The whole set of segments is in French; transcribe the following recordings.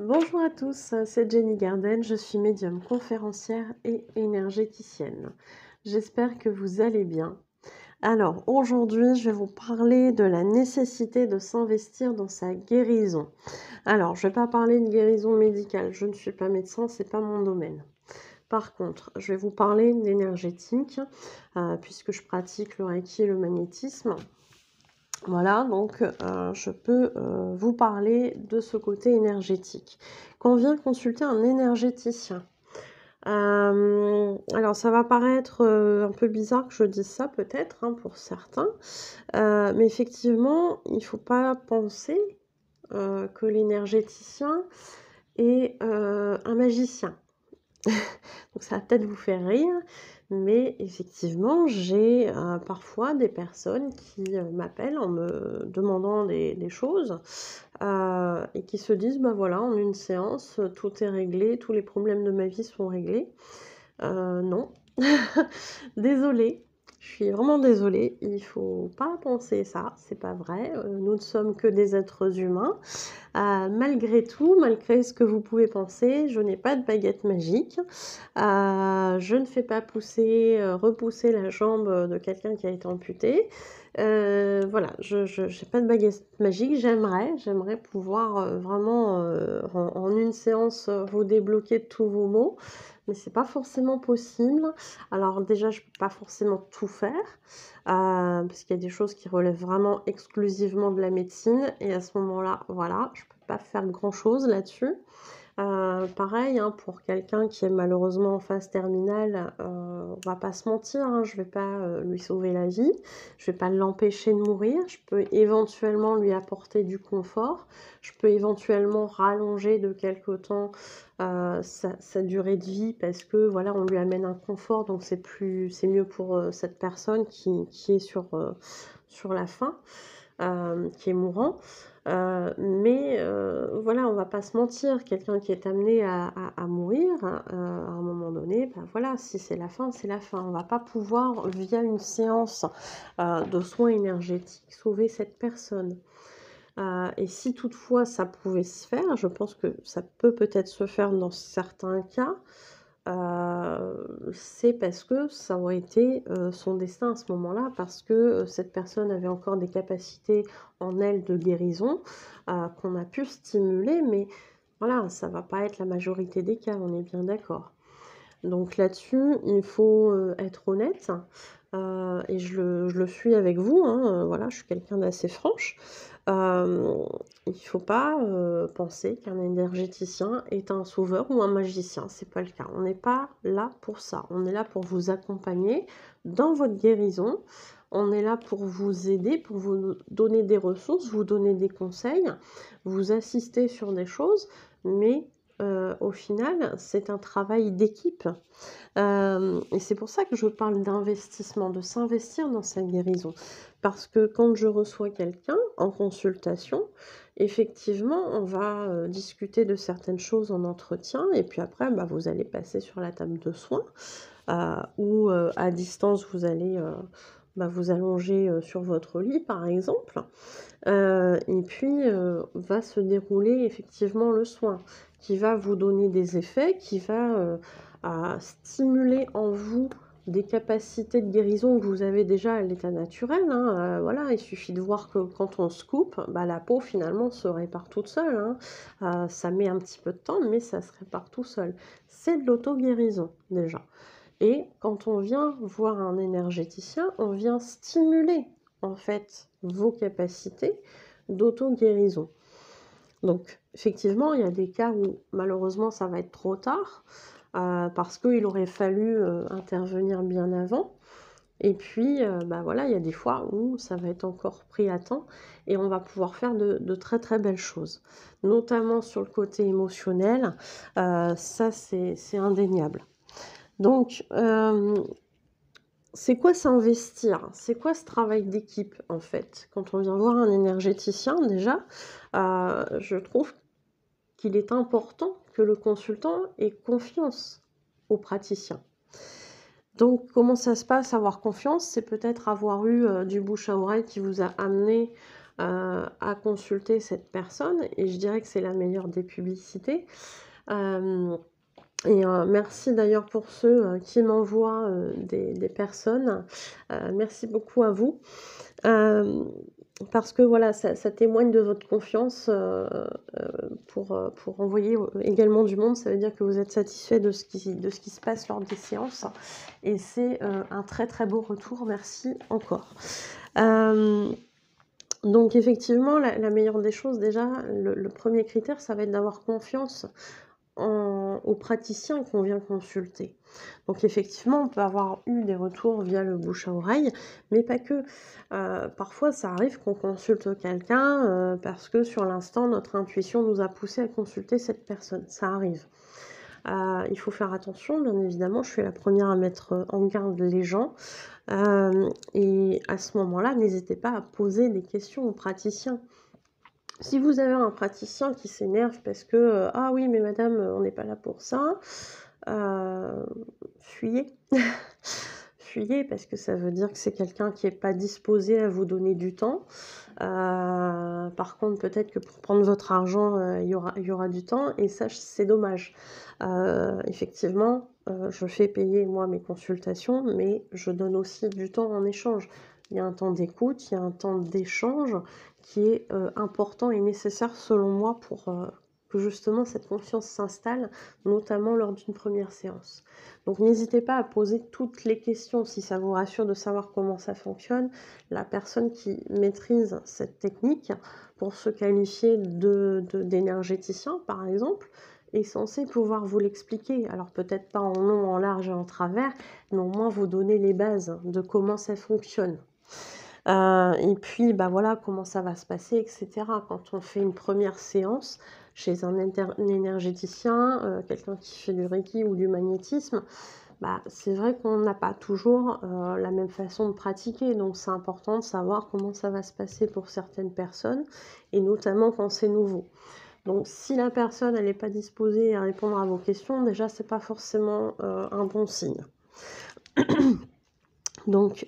Bonjour à tous, c'est Jenny Garden, je suis médium conférencière et énergéticienne. J'espère que vous allez bien. Alors aujourd'hui, je vais vous parler de la nécessité de s'investir dans sa guérison. Alors, je ne vais pas parler de guérison médicale, je ne suis pas médecin, c'est pas mon domaine. Par contre, je vais vous parler d'énergétique, puisque je pratique le Reiki et le magnétisme. Voilà, donc je peux vous parler de ce côté énergétique. Quand on vient consulter un énergéticien, alors ça va paraître un peu bizarre que je dise ça peut-être hein, pour certains, mais effectivement, il ne faut pas penser que l'énergéticien est un magicien. Donc ça va peut-être vous faire rire, mais effectivement, j'ai parfois des personnes qui m'appellent en me demandant des choses et qui se disent, bah voilà, en une séance, tout est réglé, tous les problèmes de ma vie sont réglés. Non, désolée, je suis vraiment désolée, il faut pas penser ça, c'est pas vrai, nous ne sommes que des êtres humains. Malgré tout, malgré ce que vous pouvez penser, je n'ai pas de baguette magique. Je ne fais pas repousser la jambe de quelqu'un qui a été amputé. Voilà, je n'ai pas de baguette magique. J'aimerais pouvoir vraiment en une séance vous débloquer de tous vos maux, mais c'est pas forcément possible. Alors déjà, je peux pas forcément tout faire parce qu'il y a des choses qui relèvent vraiment exclusivement de la médecine et à ce moment-là, voilà, je peux pas faire grand-chose là-dessus. Pareil, hein, pour quelqu'un qui est malheureusement en phase terminale, on va pas se mentir, hein, je vais pas lui sauver la vie, je vais pas l'empêcher de mourir, je peux éventuellement lui apporter du confort, je peux éventuellement rallonger de quelque temps sa durée de vie parce que voilà, on lui amène un confort, donc c'est mieux pour cette personne qui est sur la fin, qui est mourant. Mais voilà, on va pas se mentir, quelqu'un qui est amené à mourir, à un moment donné, ben voilà, si c'est la fin, c'est la fin. On va pas pouvoir, via une séance de soins énergétiques, sauver cette personne. Et si toutefois ça pouvait se faire, je pense que ça peut peut-être se faire dans certains cas, c'est parce que ça aurait été, son destin à ce moment-là, parce que, cette personne avait encore des capacités en elle de guérison, qu'on a pu stimuler, mais voilà, ça va pas être la majorité des cas, on est bien d'accord. Donc là-dessus, il faut, être honnête, et je le suis avec vous, hein, voilà, je suis quelqu'un d'assez franche. Il faut pas, penser qu'un énergéticien est un sauveur ou un magicien, c'est pas le cas. On n'est pas là pour ça. On est là pour vous accompagner dans votre guérison. On est là pour vous aider, pour vous donner des ressources, vous donner des conseils, vous assister sur des choses, mais au final, c'est un travail d'équipe. Et c'est pour ça que je parle d'investissement, de s'investir dans sa guérison. Parce que quand je reçois quelqu'un en consultation, effectivement, on va discuter de certaines choses en entretien et puis après, bah, vous allez passer sur la table de soins ou à distance, vous allez bah, vous allonger sur votre lit, par exemple. Et puis, va se dérouler effectivement le soin, qui va vous donner des effets, qui va, stimuler en vous des capacités de guérison que vous avez déjà à l'état naturel, hein, voilà, il suffit de voir que quand on se coupe, bah, la peau finalement se répare toute seule, hein. Ça met un petit peu de temps, mais ça se répare tout seul. C'est de l'auto-guérison déjà. Et quand on vient voir un énergéticien, on vient stimuler en fait vos capacités d'auto-guérison. Donc effectivement, il y a des cas où malheureusement ça va être trop tard parce qu'il aurait fallu intervenir bien avant. Et puis, bah voilà, il y a des fois où ça va être encore pris à temps et on va pouvoir faire de très très belles choses. Notamment sur le côté émotionnel, ça c'est indéniable. Donc, c'est quoi s'investir? C'est quoi ce travail d'équipe, en fait? Quand on vient voir un énergéticien, déjà, je trouve qu'il est important que le consultant ait confiance au praticien. Donc, comment ça se passe, avoir confiance? C'est peut-être avoir eu du bouche à oreille qui vous a amené à consulter cette personne et je dirais que c'est la meilleure des publicités. Merci d'ailleurs pour ceux, qui m'envoient, des personnes. Merci beaucoup à vous. Hem, Parce que voilà, ça témoigne de votre confiance, pour envoyer, également du monde. Ça veut dire que vous êtes satisfait de ce qui se passe lors des séances et c'est, un très, très beau retour. Merci encore. Hem, donc effectivement, la meilleure des choses déjà, le 1er critère, ça va être d'avoir confiance aux praticiens qu'on vient consulter. Donc effectivement, on peut avoir eu des retours via le bouche à oreille, mais pas que. Parfois, ça arrive qu'on consulte quelqu'un, parce que sur l'instant, notre intuition nous a poussé à consulter cette personne. Ça arrive. Il faut faire attention, bien évidemment, je suis la première à mettre en garde les gens. Et à ce moment-là, n'hésitez pas à poser des questions aux praticiens. Si vous avez un praticien qui s'énerve parce que, «Ah oui, mais madame, on n'est pas là pour ça», fuyez. Fuyez parce que ça veut dire que c'est quelqu'un qui est pas disposé à vous donner du temps. Par contre, peut-être que pour prendre votre argent, il y aura du temps et ça, c'est dommage. Effectivement, je fais payer moi mes consultations, mais je donne aussi du temps en échange. Il y a un temps d'écoute, il y a un temps d'échange qui est, important et nécessaire selon moi pour, que justement cette confiance s'installe, notamment lors d'une première séance. Donc n'hésitez pas à poser toutes les questions si ça vous rassure de savoir comment ça fonctionne. La personne qui maîtrise cette technique, pour se qualifier d'énergéticien par exemple, est censée pouvoir vous l'expliquer. Alors peut-être pas en long, en large et en travers, mais au moins vous donner les bases de comment ça fonctionne. Et puis, bah, voilà, comment ça va se passer et cetera. Quand on fait une première séance chez un énergéticien, quelqu'un qui fait du reiki ou du magnétisme, bah, c'est vrai qu'on n'a pas toujours, la même façon de pratiquer. Donc c'est important de savoir comment ça va se passer pour certaines personnes et notamment quand c'est nouveau. Donc si la personne, elle est pas disposée à répondre à vos questions, déjà c'est pas forcément, un bon signe. Donc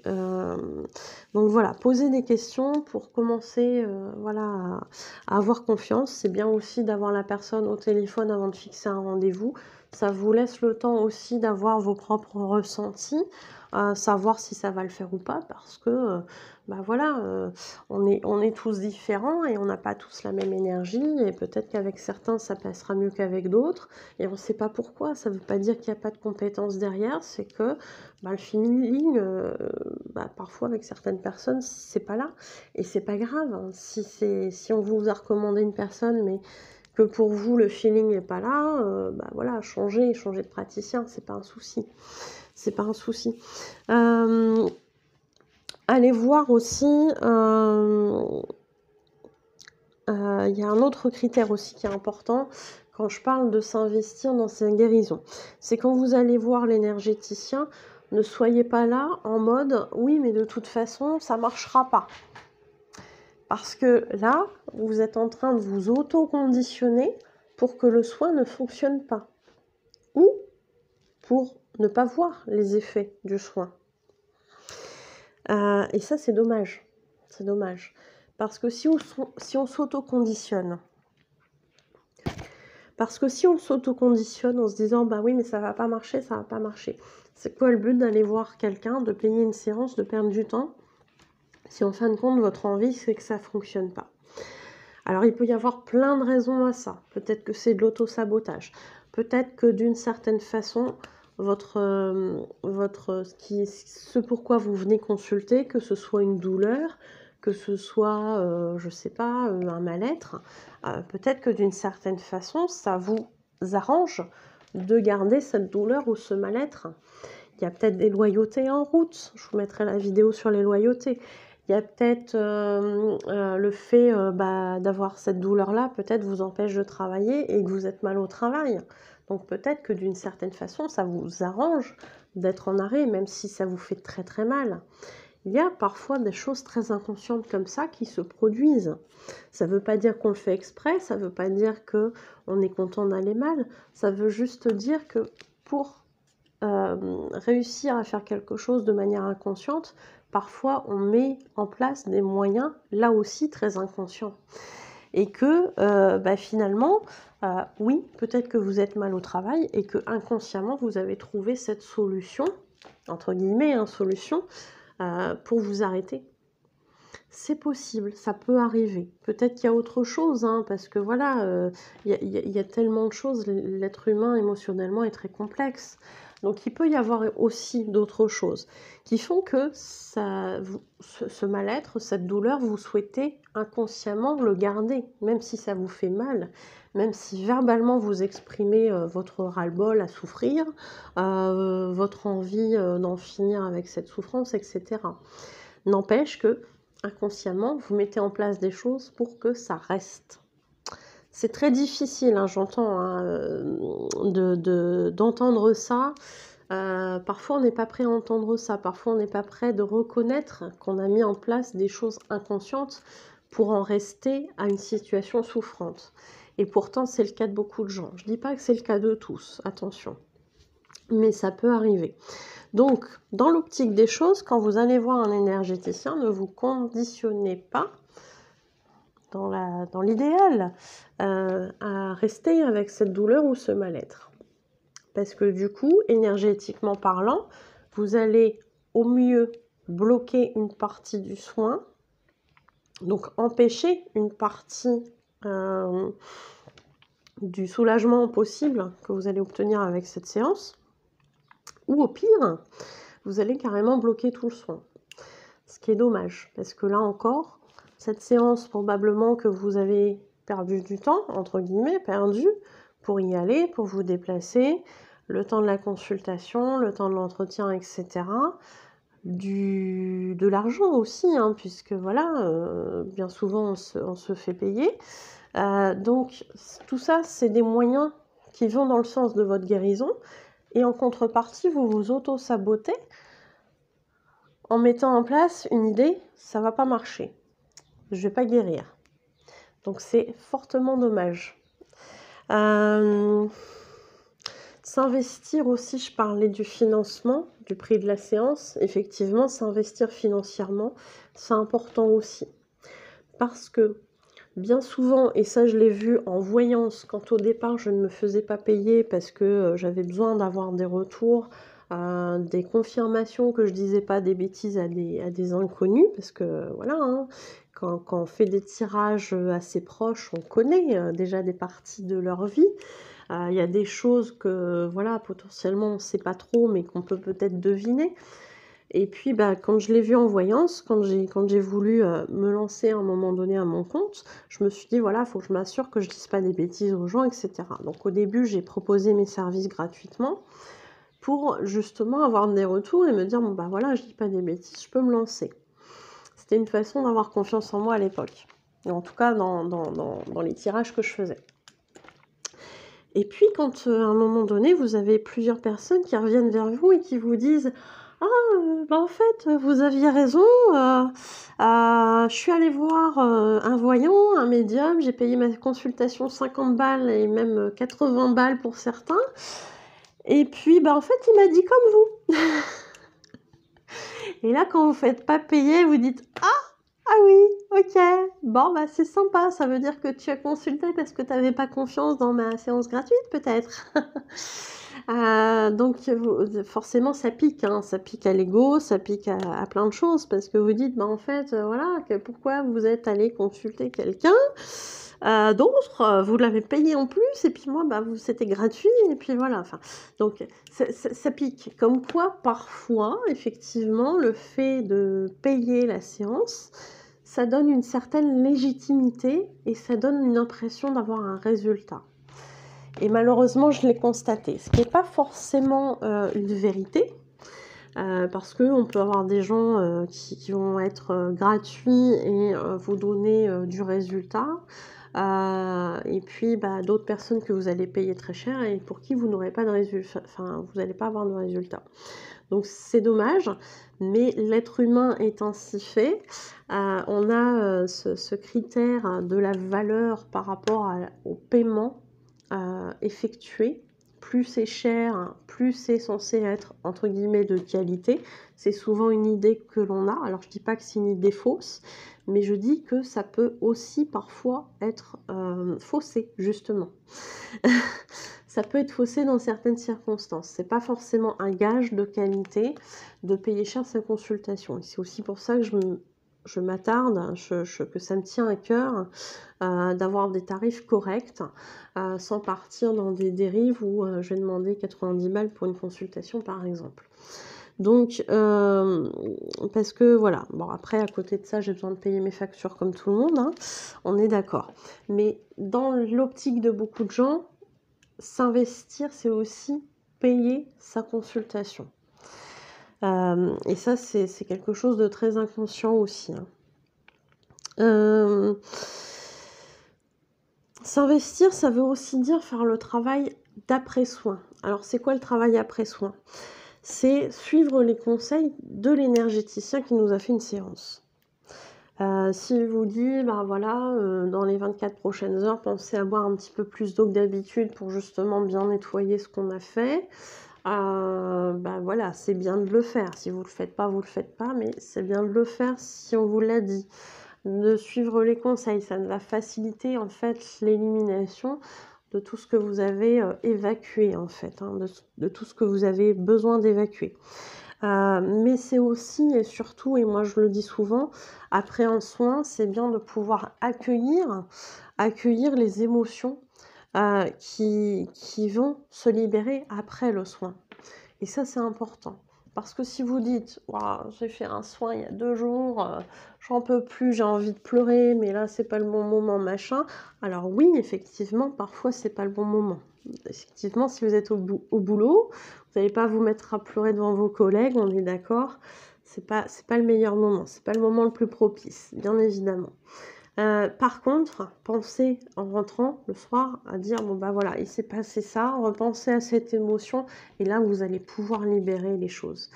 voilà, poser des questions pour commencer, voilà, à avoir confiance. C'est bien aussi d'avoir la personne au téléphone avant de fixer un rendez-vous. Ça vous laisse le temps aussi d'avoir vos propres ressentis, savoir si ça va le faire ou pas parce que, bah, voilà, on est tous différents et on n'a pas tous la même énergie et peut-être qu'avec certains ça passera mieux qu'avec d'autres et on ne sait pas pourquoi. Ça ne veut pas dire qu'il n'y a pas de compétences derrière, c'est que, bah, le feeling, bah, parfois avec certaines personnes, c'est pas là et c'est pas grave, hein. Si on vous a recommandé une personne, mais que pour vous le feeling n'est pas là, bah, voilà, changez de praticien, c'est pas un souci. C'est pas un souci. Allez voir aussi, il y a un autre critère aussi qui est important quand je parle de s'investir dans sa guérison. C'est quand vous allez voir l'énergéticien, ne soyez pas là en mode: «Oui, mais de toute façon, ça marchera pas». Parce que là, vous êtes en train de vous auto-conditionner pour que le soin ne fonctionne pas ou pour ne pas voir les effets du soin. Et ça, c'est dommage. C'est dommage. Parce que si on s'auto-conditionne, en se disant: «Bah oui, mais ça va pas marcher, ça va pas marcher». C'est quoi le but d'aller voir quelqu'un, de payer une séance, de perdre du temps, si en fin de compte, votre envie, c'est que ça fonctionne pas? Alors, il peut y avoir plein de raisons à ça. Peut-être que c'est de l'auto-sabotage. Peut-être que d'une certaine façon, ce pourquoi vous venez consulter, que ce soit une douleur, que ce soit, je sais pas, un mal-être, peut-être que d'une certaine façon, ça vous arrange de garder cette douleur ou ce mal-être. Il y a peut-être des loyautés en route. Je vous mettrai la vidéo sur les loyautés. Il y a peut-être le fait bah, d'avoir cette douleur-là, peut-être vous empêche de travailler et que vous êtes mal au travail. Donc peut-être que d'une certaine façon, ça vous arrange d'être en arrêt, même si ça vous fait très très mal. Il y a parfois des choses très inconscientes comme ça qui se produisent. Ça ne veut pas dire qu'on le fait exprès, ça ne veut pas dire qu'on est content d'aller mal, ça veut juste dire que pour réussir à faire quelque chose de manière inconsciente, parfois on met en place des moyens, là aussi très inconscients. Et que finalement, oui, peut-être que vous êtes mal au travail et que inconsciemment vous avez trouvé cette solution, entre guillemets, hein, solution, pour vous arrêter. C'est possible, ça peut arriver. Peut-être qu'il y a autre chose, hein, parce que voilà, il y a tellement de choses, l'être humain émotionnellement est très complexe. Donc il peut y avoir aussi d'autres choses qui font que ce mal-être, cette douleur, vous souhaitez inconsciemment le garder, même si ça vous fait mal, même si verbalement vous exprimez votre ras-le-bol à souffrir, votre envie d'en finir avec cette souffrance, etc. N'empêche que inconsciemment, vous mettez en place des choses pour que ça reste. C'est très difficile, hein, j'entends, hein, d'entendre ça. Parfois, on n'est pas prêt à entendre ça. Parfois, on n'est pas prêt de reconnaître qu'on a mis en place des choses inconscientes pour en rester à une situation souffrante. Et pourtant, c'est le cas de beaucoup de gens. Je ne dis pas que c'est le cas de tous, attention. Mais ça peut arriver. Donc, dans l'optique des choses, quand vous allez voir un énergéticien, ne vous conditionnez pas, dans l'idéal, à rester avec cette douleur ou ce mal-être. Parce que du coup, énergétiquement parlant, vous allez au mieux bloquer une partie du soin, donc empêcher une partie du soulagement possible que vous allez obtenir avec cette séance, ou au pire, vous allez carrément bloquer tout le soin. Ce qui est dommage, parce que là encore, cette séance, probablement que vous avez perdu du temps, entre guillemets, perdu, pour y aller, pour vous déplacer, le temps de la consultation, le temps de l'entretien, etc. De l'argent aussi, hein, puisque voilà, bien souvent on se fait payer. Donc tout ça, c'est des moyens qui vont dans le sens de votre guérison, et en contrepartie, vous vous auto-sabotez en mettant en place une idée, ça va pas marcher, je vais pas guérir. Donc c'est fortement dommage. S'investir aussi, je parlais du financement, du prix de la séance. Effectivement, s'investir financièrement, c'est important aussi. Parce que bien souvent, et ça je l'ai vu en voyance, quand au départ je ne me faisais pas payer parce que j'avais besoin d'avoir des retours, des confirmations, que je disais pas des bêtises à des inconnus, parce que voilà, hein, quand on fait des tirages assez proches, on connaît déjà des parties de leur vie. Il y a des choses que voilà, potentiellement on ne sait pas trop, mais qu'on peut peut-être deviner. Et puis quand je l'ai vu en voyance, quand j'ai voulu me lancer à un moment donné à mon compte, je me suis dit voilà, il faut que je m'assure que je ne dise pas des bêtises aux gens, etc. Donc au début, j'ai proposé mes services gratuitement pour justement avoir des retours et me dire bon voilà, je dis pas des bêtises, je peux me lancer. C'était une façon d'avoir confiance en moi à l'époque. Et en tout cas dans les tirages que je faisais. Et puis quand à un moment donné, vous avez plusieurs personnes qui reviennent vers vous et qui vous disent en fait, vous aviez raison, je suis allée voir un voyant, un médium, j'ai payé ma consultation 50 balles et même 80 balles pour certains. Et puis, en fait, il m'a dit comme vous. Et là, quand vous ne faites pas payer, vous dites ah oui, ok, bon, c'est sympa, ça veut dire que tu as consulté parce que tu n'avais pas confiance dans ma séance gratuite, peut-être. Donc forcément ça pique, hein, ça pique à l'ego, ça pique à plein de choses, parce que vous dites en fait voilà, pourquoi vous êtes allé consulter quelqu'un d'autre, vous l'avez payé en plus, et puis moi c'était gratuit, et puis voilà, enfin donc ça pique. Comme quoi parfois effectivement le fait de payer la séance, ça donne une certaine légitimité et ça donne une impression d'avoir un résultat. Et malheureusement, je l'ai constaté. Ce qui n'est pas forcément une vérité, parce qu'on peut avoir des gens qui vont être gratuits et vous donner du résultat, et puis d'autres personnes que vous allez payer très cher et pour qui vous n'aurez pas de résultat, enfin, vous n'allez pas avoir de résultat. Donc c'est dommage, mais l'être humain est ainsi fait. On a ce critère de la valeur par rapport au paiement effectué, plus c'est cher, plus c'est censé être entre guillemets de qualité. C'est souvent une idée que l'on a. Alors je dis pas que c'est une idée fausse, mais je dis que ça peut aussi parfois être faussé, justement. Ça peut être faussé dans certaines circonstances. C'est pas forcément un gage de qualité de payer cher sa consultation. Et c'est aussi pour ça que je m'attarde, que ça me tient à cœur d'avoir des tarifs corrects, sans partir dans des dérives où je vais demander 90 balles pour une consultation, par exemple. Donc, parce que voilà, bon après, à côté de ça, j'ai besoin de payer mes factures comme tout le monde, hein, on est d'accord. Mais dans l'optique de beaucoup de gens, s'investir, c'est aussi payer sa consultation. Et ça, c'est quelque chose de très inconscient aussi, hein. S'investir, ça veut aussi dire faire le travail d'après-soin. Alors, c'est quoi le travail après-soin? C'est suivre les conseils de l'énergéticien qui nous a fait une séance. S'il vous dit, bah voilà, dans les 24 prochaines heures, pensez à boire un petit peu plus d'eau que d'habitude pour justement bien nettoyer ce qu'on a fait, bah voilà, c'est bien de le faire. Si vous le faites pas, vous le faites pas, mais c'est bien de le faire si on vous l'a dit. De suivre les conseils, ça va faciliter en fait l'élimination de tout ce que vous avez évacué en fait, hein, de tout ce que vous avez besoin d'évacuer. Mais c'est aussi et surtout, et moi je le dis souvent, après un soin, c'est bien de pouvoir accueillir les émotions qui vont se libérer après le soin. Et ça, c'est important. Parce que si vous dites, waouh, j'ai fait un soin il y a 2 jours, j'en peux plus, j'ai envie de pleurer, mais là, c'est pas le bon moment, machin. Alors oui, effectivement, parfois, c'est pas le bon moment. Effectivement, si vous êtes au boulot, vous n'allez pas vous mettre à pleurer devant vos collègues, on est d'accord. C'est pas le meilleur moment, c'est pas le moment le plus propice, bien évidemment. Par contre, pensez en rentrant le soir à dire bon bah voilà, il s'est passé ça, repensez à cette émotion et là vous allez pouvoir libérer les choses.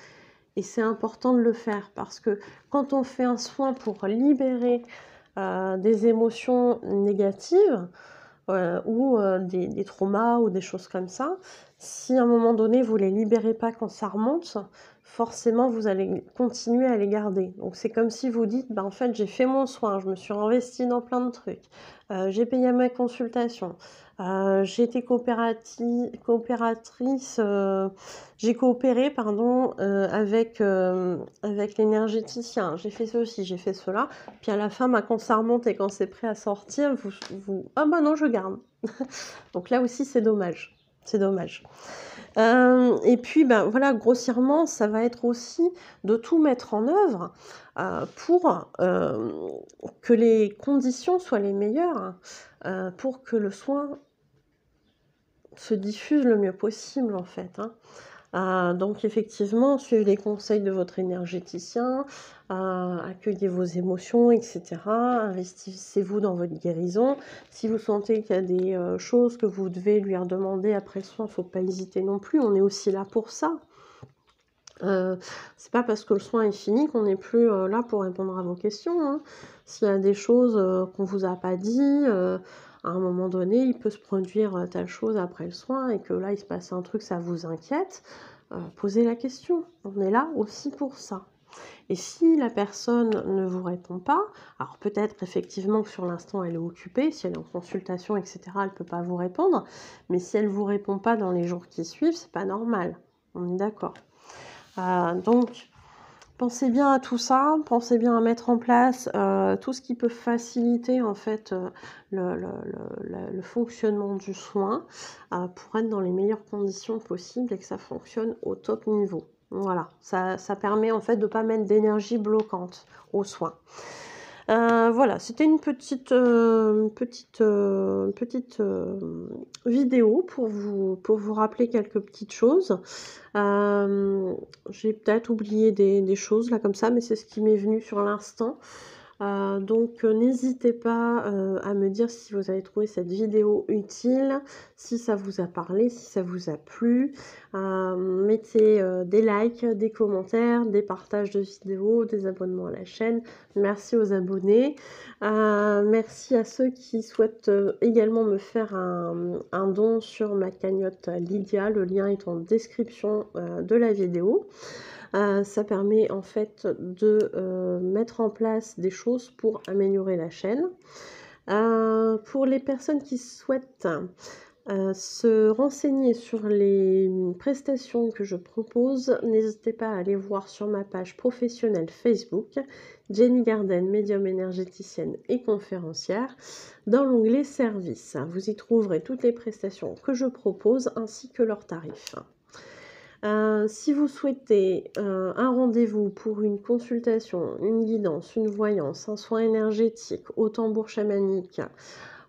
Et c'est important de le faire parce que quand on fait un soin pour libérer des émotions négatives ou des traumas ou des choses comme ça, si à un moment donné vous les libérez pas quand ça remonte, forcément vous allez continuer à les garder. Donc c'est comme si vous dites, bah, en fait j'ai fait mon soin, je me suis investie dans plein de trucs, j'ai payé ma consultation, j'ai été coopératrice, j'ai coopéré pardon, avec l'énergéticien, j'ai fait ceci, j'ai fait cela, puis à la fin, bah, quand ça remonte et quand c'est prêt à sortir, ah bah non je garde. Donc là aussi c'est dommage, c'est dommage. Et puis, ben, voilà, grossièrement, ça va être aussi de tout mettre en œuvre pour que les conditions soient les meilleures, pour que le soin se diffuse le mieux possible, en fait, hein. Donc effectivement, suivez les conseils de votre énergéticien, accueillez vos émotions, etc. Investissez-vous dans votre guérison. Si vous sentez qu'il y a des choses que vous devez lui redemander après le soin, il ne faut pas hésiter non plus, on est aussi là pour ça. C'est pas parce que le soin est fini qu'on n'est plus là pour répondre à vos questions, hein. S'il y a des choses qu'on vous a pas dit, à un moment donné, il peut se produire telle chose après le soin et que là, il se passe un truc, ça vous inquiète, posez la question. On est là aussi pour ça. Et si la personne ne vous répond pas, alors peut-être effectivement que sur l'instant elle est occupée, si elle est en consultation, etc., elle ne peut pas vous répondre, mais si elle ne vous répond pas dans les jours qui suivent, c'est pas normal. On est d'accord. Donc, pensez bien à tout ça, pensez bien à mettre en place tout ce qui peut faciliter en fait le fonctionnement du soin pour être dans les meilleures conditions possibles et que ça fonctionne au top niveau. Voilà, ça permet en fait de ne pas mettre d'énergie bloquante au soin. Voilà, c'était une petite vidéo pour vous rappeler quelques petites choses. J'ai peut-être oublié des choses là comme ça, mais c'est ce qui m'est venu sur l'instant. Donc n'hésitez pas, à me dire si vous avez trouvé cette vidéo utile, si ça vous a parlé, si ça vous a plu. Mettez, des likes, des commentaires, des partages de vidéos, des abonnements à la chaîne. Merci aux abonnés. Merci à ceux qui souhaitent, également me faire un don sur ma cagnotte Lydia. Le lien est en description, de la vidéo. Ça permet en fait de mettre en place des choses pour améliorer la chaîne. Pour les personnes qui souhaitent se renseigner sur les prestations que je propose, n'hésitez pas à aller voir sur ma page professionnelle Facebook, Jenny Garden, médium énergéticienne et conférencière, dans l'onglet Services. Vous y trouverez toutes les prestations que je propose ainsi que leurs tarifs. Si vous souhaitez un rendez-vous pour une consultation, une guidance, une voyance, un soin énergétique au tambour chamanique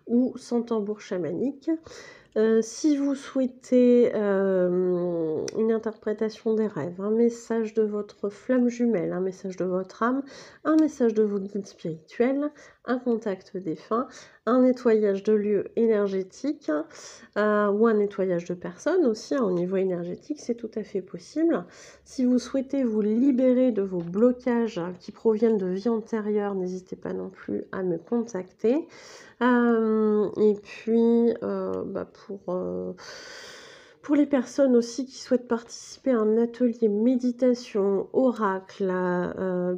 ou sans tambour chamanique, si vous souhaitez une interprétation des rêves, un message de votre flamme jumelle, un message de votre âme, un message de votre guide spirituel, un contact défunt, un nettoyage de lieux énergétiques ou un nettoyage de personnes aussi au niveau énergétique, c'est tout à fait possible. Si vous souhaitez vous libérer de vos blocages qui proviennent de vie antérieure, n'hésitez pas non plus à me contacter. Et puis, pour les personnes aussi qui souhaitent participer à un atelier méditation, oracle,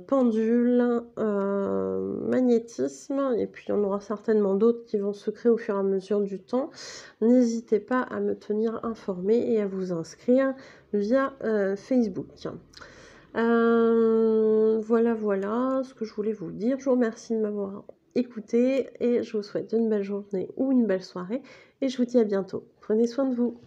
pendule, magnétisme, et puis il y en aura certainement d'autres qui vont se créer au fur et à mesure du temps, n'hésitez pas à me tenir informée et à vous inscrire via Facebook. Voilà ce que je voulais vous dire. Je vous remercie de m'avoir écouté et je vous souhaite une belle journée ou une belle soirée et je vous dis à bientôt. Prenez soin de vous.